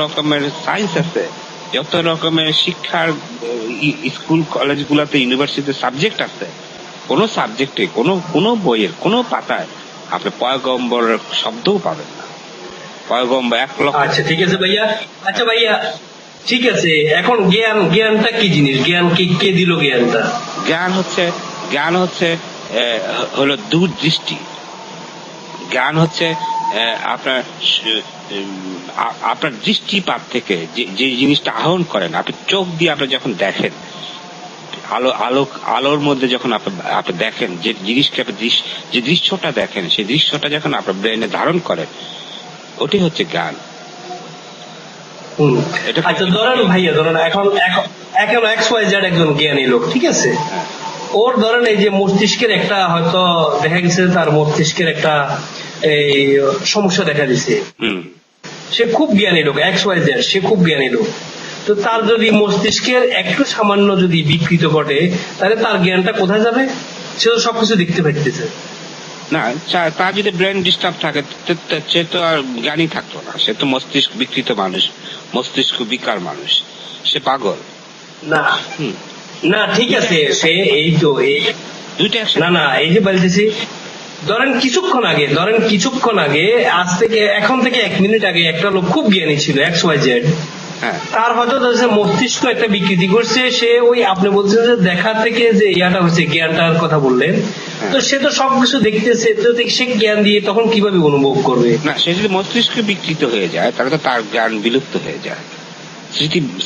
রকমের সায়েন্স আছে, যত রকমের শিক্ষার স্কুল কলেজ গুলাতে ইউনিভার্সিটিতে সাবজেক্ট আছে, কোন সাবজেক্টে কোন বইয়ের কোন পাতায় আপনি পয়গম্বরের শব্দও পাবেন না। পয়গম্বর 1 লক্ষ। আচ্ছা ঠিক আছে ভাইয়া, আচ্ছা ভাইয়া ঠিক আছে, এখন জ্ঞানটা কি জিনিস? জ্ঞান কে দিল জ্ঞানটা? জ্ঞান হচ্ছে হলো দূরদৃষ্টি। জ্ঞান হচ্ছে আপনার দৃষ্টিপাত থেকে যে জিনিসটা আহরণ করেন, আপনি চোখ দিয়ে আপনি যখন দেখেন, আলোর মধ্যে যখন আপনি দেখেন যে জিনিসকে, যে দৃশ্যটা দেখেন, সেই দৃশ্যটা যখন আপনার ব্রেনে ধারণ করেন, ওটাই হচ্ছে জ্ঞান। আচ্ছা ধরেন ভাইয়া, ধরেন এখন XYZ একজন জ্ঞানী লোক, ঠিক আছে, ওর ধরেন এই যে মস্তিষ্কের একটা, হয়তো দেখা গেছে তার মস্তিষ্কের একটা এই সমস্যা দেখা দিছে, সে খুব জ্ঞানী লোক, XYZ, সে খুব জ্ঞানী লোক, তো তার যদি মস্তিষ্কের একটু সামান্য যদি বিকৃত ঘটে, তাহলে তার জ্ঞানটা কোথায় যাবে? সে তো সবকিছু দেখতে পাইতেছে না। তার যদি ব্রেন ডিস্টার্ব থাকে, সে তো আর জ্ঞানী থাকতো না, সে তো মস্তিষ্ক বিকৃত মানুষ, মস্তিষ্ক বিকার মানুষ, সে পাগল। না না ঠিক আছে, সে এই তো দুইটা না এই যে বলতেছি, ধরেন কিছুক্ষণ আগে আজ থেকে এখন থেকে 1 মিনিট আগে একটা লোক খুব জ্ঞানী ছিল, XYZ, তার হয়তো মস্তিষ্ক একটা বিকৃতি করছে, সে ওই আপনি বলছেন যে দেখা থেকে যে ইয়াটা হচ্ছে, জ্ঞানটার কথা বললেন, তো সে তো সবকিছু দেখতেছে, তো সে জ্ঞান দিয়ে তখন কিভাবে অনুভব করবে? না, সে যদি মস্তিষ্ক বিকৃত হয়ে যায়, তাহলে তো তার জ্ঞান বিলুপ্ত হয়ে যায়,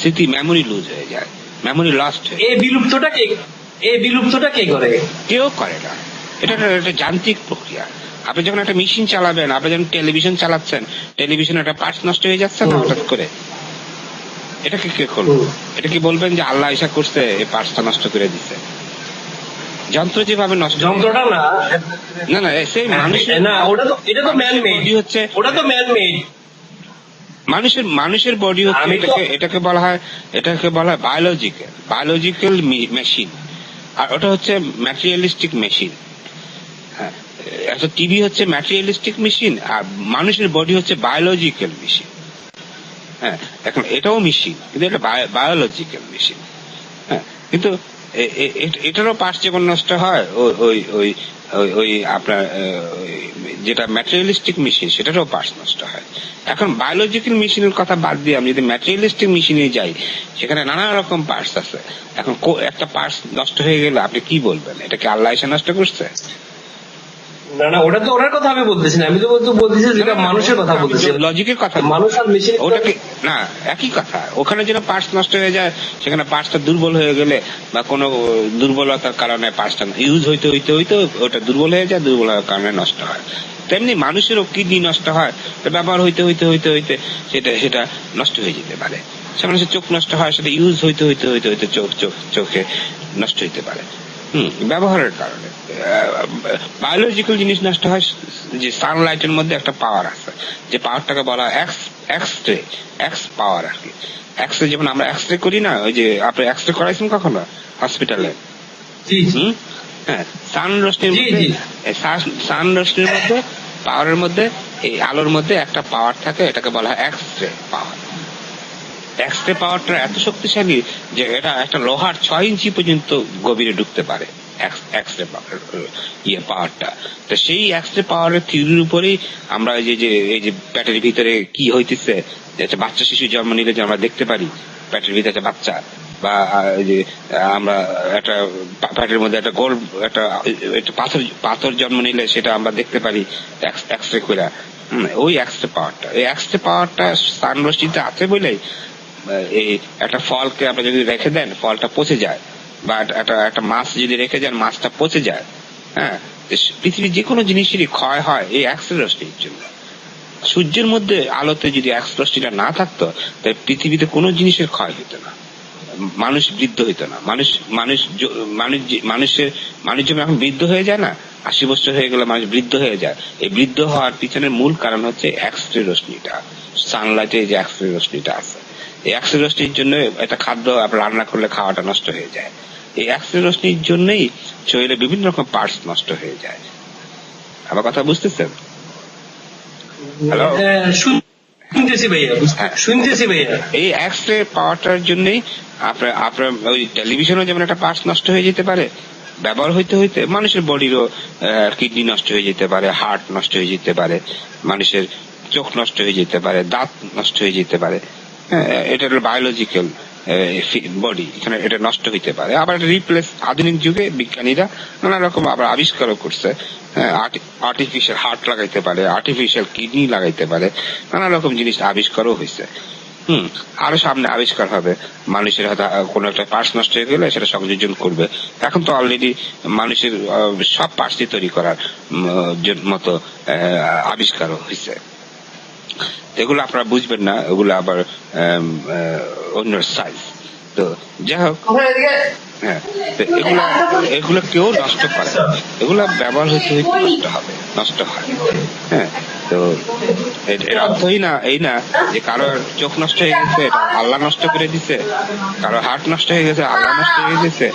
স্মৃতি মেমোরি লুজ হয়ে যায়, মেমোরি লস্ট হয়ে। এই বিলুপ্তটা কে করে? কেউ করে না, এটা একটা যান্ত্রিক প্রক্রিয়া। আপনি যখন একটা মেশিন চালাবেন, আপনি যখন টেলিভিশন চালাচ্ছেন, টেলিভিশন একটা পার্টস নষ্ট হয়ে যাচ্ছে না হঠাৎ করে, এটাকে কে করবে? এটা কি বলবেন যে আল্লাহ ইচ্ছা করছে এই পার্টসটা নষ্ট করে দিচ্ছে? যন্ত্র যেভাবে নষ্ট, যন্ত্রটা না সেই মানুষের, না ওটা তো, এটা তো ম্যান মেড হচ্ছে, ওটা তো ম্যান মেড। মানুষের বডি হচ্ছে, এটাকে বলা হয় বায়োলজিক্যাল মেশিন, আর ওটা হচ্ছে ম্যাটেরিয়ালিস্টিক মেশিন। হ্যাঁ, একটা টিভি হচ্ছে ম্যাটেরিয়ালিস্টিক মেশিন, আর মানুষের বডি হচ্ছে বায়োলজিক্যাল মেশিন। হ্যাঁ, এখন এটাও মেশিন, কিন্তু এটা বায়োলজিক্যাল মেশিন। হ্যাঁ, কিন্তু এটারও পার্টস যেমন নষ্ট হয়, ওই আপনার যেটা ম্যাটেরিয়ালিস্টিক মেশিন, সেটারও পার্টস নষ্ট হয়। এখন বায়োলজিক্যাল মেশিনের কথা বাদ দিয়ে আমি যদি ম্যাটেরিয়ালিস্টিক মেশিনে যাই, সেখানে নানা রকম পার্টস আছে। এখন একটা পার্টস নষ্ট হয়ে গেলে আপনি কি বলবেন? এটা কি আল্লাহ এসে নষ্ট করছে? না ওটা তো ওটার কথা আমি বলতেছি না, আমি তো বলতেছি যেটা মানুষের কথা বলতেছি, লজিকের কথা। মানুষ আর মেশিন ওটাকে না, একই কথা। ওখানে যেন পার্টস নষ্ট হয়ে যায়, সেখানে পার্টসটা দুর্বল হয়ে গেলে বা কোনো দুর্বলতার কারণে পার্টসটা ইউজ হইতে ওটা দুর্বল হয়ে যায়, দুর্বল হওয়ার কারণে নষ্ট হয়। তেমনি মানুষেরও কিডনি নষ্ট হয়, ব্যবহার হইতে সেটা নষ্ট হয়ে যেতে পারে। সে মানুষের চোখ নষ্ট হয়, সেটা ইউজ হইতে চোখে নষ্ট হইতে পারে, ব্যবহারের কারণে। বায়োলজিক্যাল জিনিস নষ্ট হয়, যে সানলাইটের মধ্যে একটা পাওয়ার আছে, যে পাওয়ারটাকে বলা হয় এক্স পাওয়ার আর কি। এক্সরে যেমন আমরা এক্সরে করি না, ওই যে আপনি এক্সরে করাইছেন কখনো হসপিটালে? হ্যাঁ, সান রশ্মির মধ্যে, পাওয়ারের মধ্যে, এই আলোর মধ্যে একটা পাওয়ার থাকে, এটাকে বলা হয় এক্সরে পাওয়ার। এক্সরে পাওয়ারটা এত শক্তিশালী যে এটা একটা লোহার 6 ইঞ্চি পর্যন্ত গভীরে ঢুকতে পারে এক্সরে পাওয়ারটা। তো সেই এক্সরে পাওয়ারের থিওরির উপরেই আমরা এই যে পেটের ভিতরে কি হইতেছে, একটা বাচ্চা শিশু জন্ম নিলে যে আমরা দেখতে পারি পেটের ভিতরে একটা বাচ্চা, বা যে আমরা একটা পেটের মধ্যে একটা গোল একটা পাথর জন্ম নিলে সেটা আমরা দেখতে পারি এক্সরে করে। ওই এক্সরে পাওয়ারটা সান রশ্মিতে আছে বলেই এই একটা ফলকে আপনি যদি রেখে দেন, ফলটা পচে যায়, বা একটা মাছ যদি রেখে যান, মাছটা পচে যায়। হ্যাঁ, পৃথিবীর যে কোনো জিনিসেরই ক্ষয় হয় এই এক্স-রে রশ্মির জন্য। সূর্যের মধ্যে আলোতে যদি এক্স রশ্মিটা না থাকতো, তাহলে পৃথিবীতে কোনো জিনিসের ক্ষয় হতো না, মানুষ বৃদ্ধ হইতো না। মানুষ যখন এখন বৃদ্ধ হয়ে যায় না, 80 বছর হয়ে গেলে মানুষ বৃদ্ধ হয়ে যায়। এই বৃদ্ধ হওয়ার পিছনের মূল কারণ হচ্ছে এক্স-রে রশ্মিটা, সানলাইটে যে এক্স-রে রশ্মিটা আছে। এই এক্স-রে রশ্মির জন্য একটা খাদ্য আপনি রান্না করলে খাওয়াটা নষ্ট হয়ে যায়। এই এক্স-রে রশ্মির জন্যই শরীরে বিভিন্ন রকম পার্টস নষ্ট হয়ে যায়। আমার কথা বুঝতেছেন? হ্যালো, শুনতেছি ভাইয়া, শুনতেছি ভাইয়া। এই এক্স রে পাওয়ারটার জন্যই আপনার ওই টেলিভিশনও যেমন একটা পার্টস নষ্ট হয়ে যেতে পারে ব্যবহার হইতে হইতে, মানুষের বডিরও কিডনি নষ্ট হয়ে যেতে পারে, হার্ট নষ্ট হয়ে যেতে পারে, মানুষের চোখ নষ্ট হয়ে যেতে পারে, দাঁত নষ্ট হয়ে যেতে পারে। এটা হলো বায়োলজিক্যাল বডি, এখানে এটা নষ্ট হইতে পারে। আবার রিপ্লেস আধুনিক যুগে বিজ্ঞানীরা নানা রকম আবার আবিষ্কারও করছে, আর্টিফিশিয়াল হার্ট লাগাইতে পারে, আর্টিফিশিয়াল কিডনি লাগাইতে পারে, নানা রকম জিনিস আবিষ্কারও হয়েছে। আরো সামনে আবিষ্কার হবে, মানুষের হয়তো কোনো একটা পার্টস নষ্ট হয়ে গেলে সেটা সংযোজন করবে। এখন তো অলরেডি মানুষের সব পার্টসই তৈরি করার মতো আবিষ্কারও হয়েছে। এগুলো আপনারা বুঝবেন না, ওগুলো আবার অন্য সাইজ। তো যাই হোক, হ্যাঁ, এগুলো কেউ নষ্ট করে, এগুলো ব্যবহার হইতে হইতে নষ্ট হয়। হ্যাঁ, তো এর অর্থই না এই না যে কারো চোখ নষ্ট হয়ে গেছে এটা আল্লাহ নষ্ট করে দিছে, কারো হার্ট নষ্ট হয়ে গেছে আল্লাহ নষ্ট হয়ে গেছে।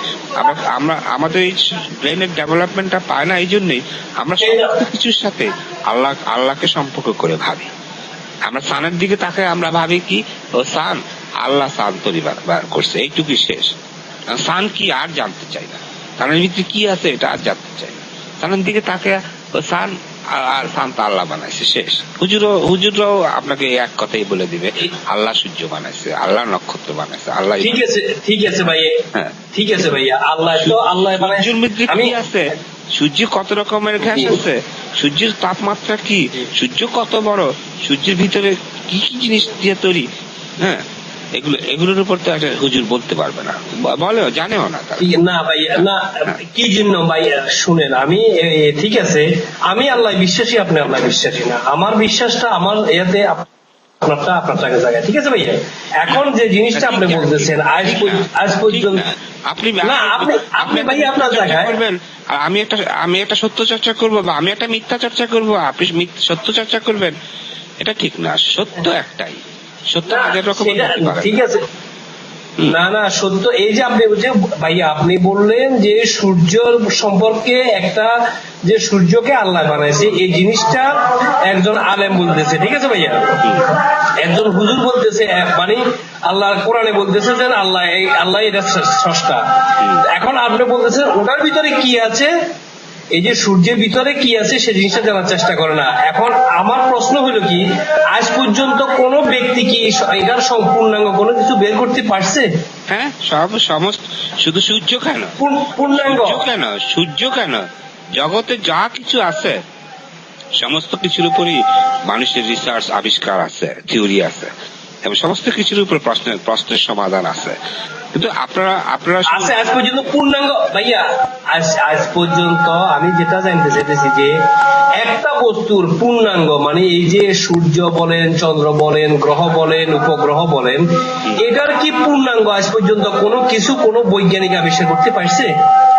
আমরা আমাদের এই ব্রেনের ডেভেলপমেন্টটা পায় না, এই জন্যই আমরা সমস্ত কিছুর সাথে আল্লাহকে সম্পর্ক করে ভাবি। আমরা সানের দিকে তাকে আমরা ভাবি কি, ও সান, আল্লাহ সান তৈরি করছে, এইটুকুই শেষ। সান কি আর জানতে চাই না, সানের ভিতরে কি আছে এটা আর জানতে চাই না। সানের দিকে তাকে ও সান আর সান তো আল্লাহ বানাইছে, শেষ। হুজুররাও আপনাকে এক কথাই বলে দিবে, আল্লাহ সূর্য বানাইছে, আল্লাহ নক্ষত্র বানাইছে, আল্লাহ। ঠিক আছে ভাই, হ্যাঁ ঠিক আছে ভাইয়া, আল্লাহ তো আল্লাহ সূর্যের মধ্যে কি আছে, সূর্যে কত রকমের গ্যাস আছে, সূর্যের তাপমাত্রা কি, সূর্য কত বড়, সূর্যের ভিতরে কি কি জিনিস দিয়ে তৈরি, হ্যাঁ, এগুলোর উপর তো একটা হুজুর বলতে পারবে না, বলেও জানেও না। না ভাই না, কি জন্য ভাই শুনেন, আমি ঠিক আছে আমি আল্লাহ বিশ্বাসী, আপনি আল্লাহ বিশ্বাসী না, আমার বিশ্বাসটা আমার এতে আপনারটা আপনার জায়গায়, ঠিক আছে ভাইয়া। এখন যে জিনিসটা আপনি বলতেছেন আজ পর্যন্ত আপনি ভাই আপনার জায়গায় করবেন, আর আমি একটা সত্য চর্চা করবো বা আমি একটা মিথ্যা চর্চা করবো, আপনি সত্য চর্চা করবেন, এটা ঠিক না। সত্য একটাই, সত্য হাজার রকম। ঠিক আছে, না না সত্য এই যে আপনি ভাইয়া আপনি বললেন যে সূর্য সম্পর্কে একটা, যে সূর্যকে আল্লাহ বানাইছে, এই জিনিসটা একজন আলেম বলতেছে, ঠিক আছে ভাইয়া, একজন হুজুর বলতেছে, মানে আল্লাহ কোরআনে বলতেছে যে আল্লাহ এটা স্রষ্টা। এখন আপনি বলতেছেন ওটার ভিতরে কি আছে, এই যে সূর্যের ভিতরে কি আছে সে জিনিসটা জানার চেষ্টা করে না। এখন আমার প্রশ্ন হলো কি, আজ পর্যন্ত কোন ব্যক্তি কি এটার সম্পূর্ণাঙ্গ কোনো কিছু বের করতে পারছে? হ্যাঁ, সমস্ত, শুধু সূর্য কেন, পূর্ণাঙ্গ কেন, সূর্য কেন, জগতে যা কিছু আছে সমস্ত কিছুর উপরই মানুষের রিসার্চ আবিষ্কার আছে, থিওরি আছে, এবং সমস্ত কিছুর উপর প্রশ্নের সমাধান আছে। কিন্তু আপনারা আজ পর্যন্ত পূর্ণাঙ্গ ভাইয়া, আজ পর্যন্ত আমি যেটা জানতে চাইতেছি যে একটা বস্তুর পূর্ণাঙ্গ, মানে এই যে সূর্য বলেন, চন্দ্র বলেন, গ্রহ বলেন, উপগ্রহ বলেন, এটার কি পূর্ণাঙ্গ আজ পর্যন্ত কোনো কিছু কোনো বৈজ্ঞানিক আবিষ্কার করতে পারছে?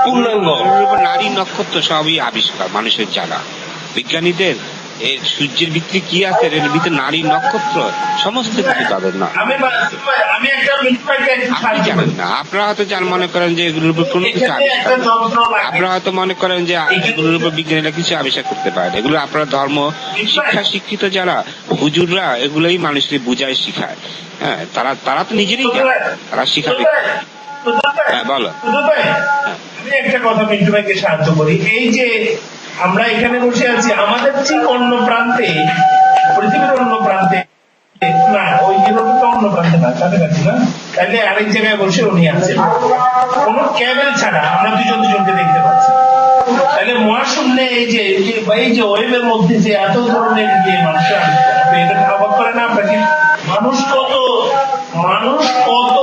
পূর্ণাঙ্গ নারী নক্ষত্র সবই আবিষ্কার মানুষের জানা, বিজ্ঞানীদের সূর্যের ভিতরে কি আছে, এর ভিতরে নারী নক্ষত্র সমস্ত কিছু তাদের না। আপনি জানেন না, আপনারা হয়তো মনে করেন যে এগুলোর উপর কোনো কিছু আবিষ্কার, আপনারা হয়তো মনে করেন যে এগুলোর উপর বিজ্ঞানীরা কিছু আবিষ্কার করতে পারে। এগুলো আপনারা ধর্ম শিক্ষিত যারা হুজুররা এগুলোই মানুষকে বুঝায়, শিখায়। হ্যাঁ, তারা তো নিজেরই তারা শিখাবে। হ্যাঁ বলো। আমি একটা কথা মিন্টু ভাইকে সাহায্য করি, এই যে আমরা এখানে বসে আছি, আমাদের ঠিক অন্য প্রান্তে, পৃথিবীর অন্য প্রান্তে না, ওই ইউরোপের অন্য প্রান্তে না, কাছাকাছি না, তাহলে আরেক জায়গায় বসে উনি আছেন, কোন ক্যাবেল ছাড়া আমরা দুজনকে দেখতে পাচ্ছি। তাহলে মহাশূন্যে এই যে ওয়েবের মধ্যে যে এত ধরনের যে মানুষের এটা অবাক করে না আপনাকে? মানুষ কত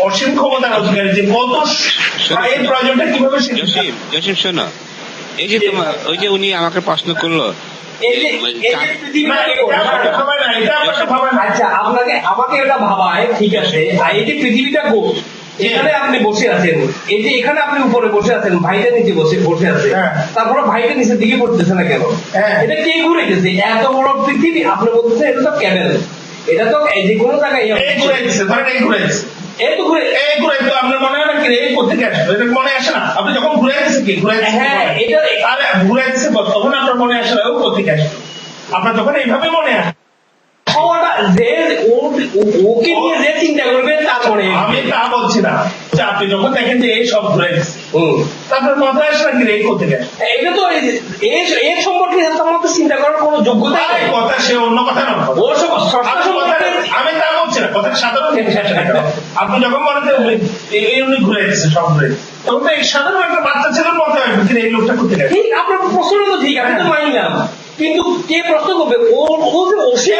অসীম ক্ষমতার অধিকারী, যে কত এই প্রয়োজনটা কিভাবে জসিম শোনো, এই যে তোমার ওই যে উনি আমাকে প্রশ্ন করলো, আচ্ছা আমাকে এটা ভাবায়, ঠিক আছে, এই যে পৃথিবীটা গোল, এখানে আপনি বসে আছেন, এই যে এখানে আপনি উপরে বসে আছেন, ভাইটা নিচে বসে আছে, তারপরে ভাইটা নিচের দিকে পড়তেছে না কেন? এটা কে ঘুরে গেছে? এত বড় পৃথিবী, আপনি বলতেছেন এটা তো ক্যাবেল, এটা তো যে কোনো জায়গায় আপনার মনে হয় না কি এই কোথেকে আসবে, এটা মনে আসে না? আপনি যখন ঘুরে গেছে কি ঘুরে ঘুরে গেছে তখন আপনার মনে আসে না ও কোথেকে আসবে, আপনার তখন এইভাবে মনে আসে। হওয়াটা যে ওকে নিয়ে যে চিন্তা করবে তার মনে আমি তা বলছি না যে আপনি যখন দেখেন যে এই সব ঘুরে গেছে তারপর মাথায় আসলে কি রে করতে গেছে এটা তো এর সম্পর্কে আমার তো চিন্তা করার কোনো যোগ্যতা নেই। কথা সে অন্য কথা না ওর সব আমি তা বলছি না কথা সাধারণ জিনিস আছে না। আপনি যখন বলেন যে এই উনি ঘুরে গেছে সব ঘুরে গেছে, তখন তো এই সাধারণ একটা বাচ্চা ছেলের মতো আসবে কিন্তু এই লোকটা করতে গেছে ঠিক, আপনার প্রশ্নটা তো ঠিক, আমি তো মানলাম, কিন্তু কে প্রশ্ন করবে? সে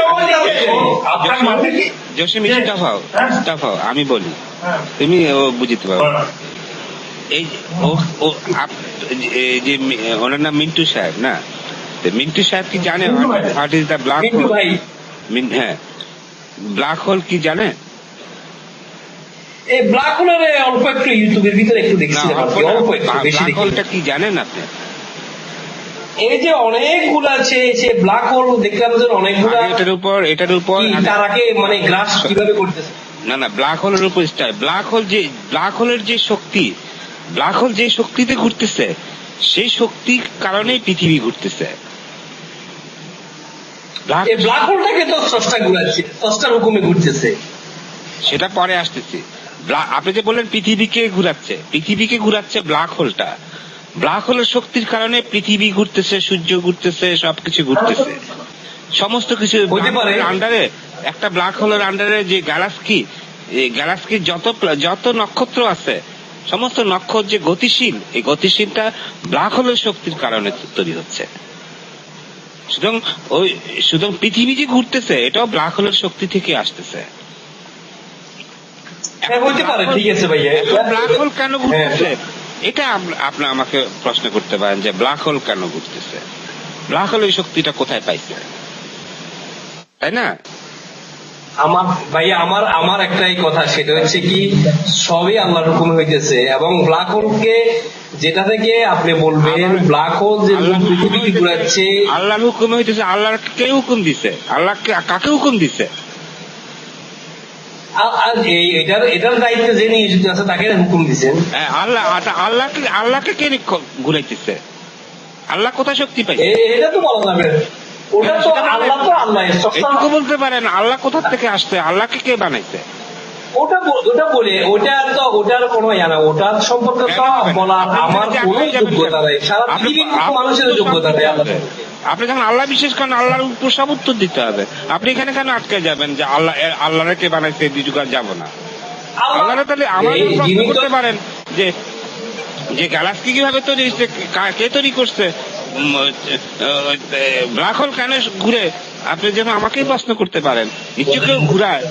আপনার মাথায় কি জসিম স্টাফাও আমি বলি, হ্যাঁ। তুমি বুঝতে পারো। এই যে এই যে ওনার নাম মিন্টু সাহেব না, তো মিন্টু সাহেব কি জানে হোয়াট ইজ দ্য ব্ল্যাক কিন্তু হোল? ভাই হ্যাঁ, ব্ল্যাক হোল কি জানে? এই ব্ল্যাক হোলের অল্প একটু ইউটিউবের ভিতরে একটু দেখছিলাম আর কি, অল্প একটু, বেশি ব্ল্যাক দেখি। হোলটা কি জানেন আপনি? এই যে অনেকগুলো আছে, সে ব্ল্যাক হোল দেখলাম যে অনেকগুলা, আমি এটার উপর কি তারাকে মানে গ্রাস কিভাবে করতেছে? না ব্ল্যাক হোলের উপর ব্ল্যাক হোলের যে শক্তি, ব্ল্যাক হোল যে শক্তিতে ঘুরতেছে সেই শক্তির কারণেই পৃথিবী ঘুরতেছে। এই ব্ল্যাক হোলটাকে তো স্রষ্টা ঘুরাচ্ছে, স্রষ্টার হুকুমে ঘুরতেছে। সেটা পরে আসতেছি। আপনি যে বললেন পৃথিবীকে ঘুরাচ্ছে ব্ল্যাক হোলটা। ব্ল্যাক হোলের শক্তির কারণে পৃথিবী ঘুরতেছে, সূর্য ঘুরতেছে, সবকিছু ঘুরতেছে, সমস্ত কিছু আন্ডারে। একটা ব্ল্যাক হোলের আন্ডারে যে গ্যালাক্সি যত নক্ষত্র আছে, সমস্ত নক্ষত্র যে গতিশীল, এই গতিশীলটা ব্ল্যাক হোলের শক্তির কারণে তৈরি হচ্ছে। সুতরাং পৃথিবী যে ঘুরতেছে এটাও ব্ল্যাক হোলের শক্তি থেকে আসতেছে। হইতে পারে, ঠিক আছে ভাইয়া। ব্ল্যাক হোল কেন ঘুরতেছে এটা আপনি আমাকে প্রশ্ন করতে পারেন যে ব্ল্যাক হোল কেন ঘুরতেছে, ব্ল্যাক হোল এই শক্তিটা কোথায় পাইছে, তাই না? আমার একটাই কথা, সেটা হচ্ছে কি সবই আল্লাহর হুকুম হইতেছে, এবং ব্ল্যাক হোলকে যেটা থেকে আপনি বলবেন ব্ল্যাক হোল যে পৃথিবীকে ঘুরাচ্ছে, আল্লাহর হুকুম হইতেছে। আল্লাহর কে হুকুম দিছে? আল্লাহ কাকে হুকুম দিছে? এটার দায়িত্বে যে নিয়োজিত আছে তাকে হুকুম দিচ্ছেন। আল্লাহকে কে ঘুরাইতেছে? আল্লাহ কোথায় শক্তি পাইছে? এটা তো বলা যাবে, ওটা তো আল্লাহ, তো আল্লাহ এটুকু বলতে পারেন আল্লাহ কোথা থেকে আসছে, আল্লাহকে কে বানাইছে? ওটা বলে ওটার কোনো না, ওটার সম্পর্কে তো বলার আমার কোনো যোগ্যতা নেই, সারা পৃথিবীর মানুষের যোগ্যতা নেই। আপনি যখন আল্লাহ বিশ্বাস করেন আল্লাহর উপর সব উত্তর দিতে হবে। আপনি এখানে কেন আটকে যাবেন যে আল্লাহরে কে বানাইছে, এই যুগ আর যাবো না? আল্লাহরা তাহলে আমার প্রশ্ন করতে পারেন যে গ্যালাক্সি কিভাবে তৈরি হচ্ছে, কে তৈরি করছে, ব্ল্যাক হোল কেন ঘুরে, আপনি যেন আমাকেই প্রশ্ন করতে পারেন। নিশ্চয় কেউ ঘুরায়,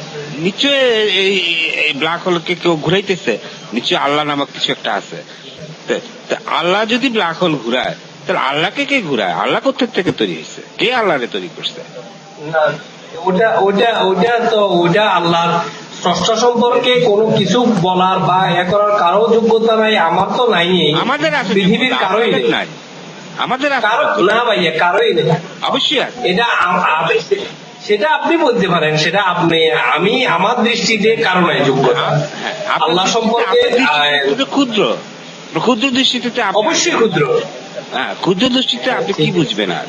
নিশ্চয় এই ব্ল্যাক হোলকে কেউ ঘুরাইতেছে, নিশ্চয় আল্লাহ নামক কিছু একটা আছে। আল্লাহ যদি ব্ল্যাক হোল ঘুরায় তাহলে আল্লাহকে কে ঘুরায়? আল্লাহ কোথা থেকে তৈরি হয়েছে? কে আল্লাহরে তৈরি করছে? ওটা আল্লাহর স্রষ্টা সম্পর্কে কোনো কিছু বলার বা করার কারো যোগ্যতা নাই, আমার তো নাই, আমাদের আছে, পৃথিবীর কারোই নাই, আমাদের না ভাইয়া, কারোই নেই। অবশ্যই এটা সেটা আপনি বলতে পারেন, সেটা আমি আমার দৃষ্টিতে কারো নাই যোগ্যতা আল্লাহ সম্পর্কে। ক্ষুদ্র দৃষ্টিতে অবশ্যই ক্ষুদ্র, হ্যাঁ, ক্ষুদ্র দৃষ্টিতে আপনি কি বুঝবেন? আর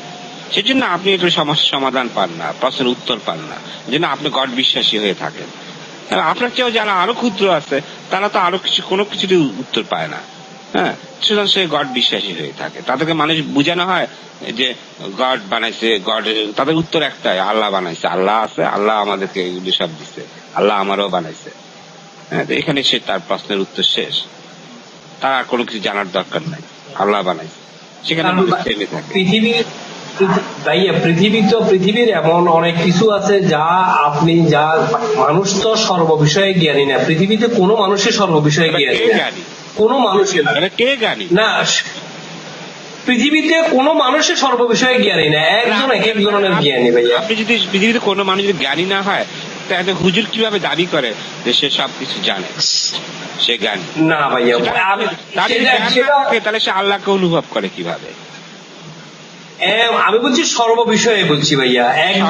সেজন্য আপনি একটু সমস্যার সমাধান পান না, প্রশ্নের উত্তর পান না, যেন আপনি গড বিশ্বাসী হয়ে থাকেন। আপনার চেয়েও যারা আরো ক্ষুদ্র আছে তারা তো আরো কোনো কিছুরই উত্তর পায় না। হ্যাঁ, সুতরাং সে গড বিশ্বাসী হয়ে থাকে। তাদেরকে মানুষ বুঝানো হয় যে গড বানাইছে, তাদের উত্তর একটাই, আল্লাহ বানাইছে, আল্লাহ আছে, আল্লাহ আমাদেরকে এগুলি সব দিচ্ছে, আল্লাহ আমারও বানাইছে। হ্যাঁ, এখানে সে তার প্রশ্নের উত্তর শেষ, তার আর কোনো কিছু জানার দরকার নাই, আল্লাহ বানাইছে, সেখানে থেমে থাকে। পৃথিবীর এমন অনেক কিছু আছে যা মানুষ তো সর্ববিষয়ে জ্ঞানী না, পৃথিবীতে কোনো মানুষের সর্ববিষয়ে জ্ঞানী না, কোনো মানুষের কে জ্ঞানী না, পৃথিবীতে কোনো মানুষের সর্ববিষয়ে জ্ঞানী না, একজন এক এক ধরনের জ্ঞানী ভাইয়া। আপনি যদি পৃথিবীতে কোনো মানুষ যদি জ্ঞানী না হয় তাহলে হুজুর কিভাবে দাবি করে যে সে সবকিছু জানে, সে জ্ঞানী না ভাইয়া? তাহলে সে আল্লাহকে অনুভব করে কিভাবে? আমি বলছি সর্ববিষয়ে বলছি ভাইয়া, একজন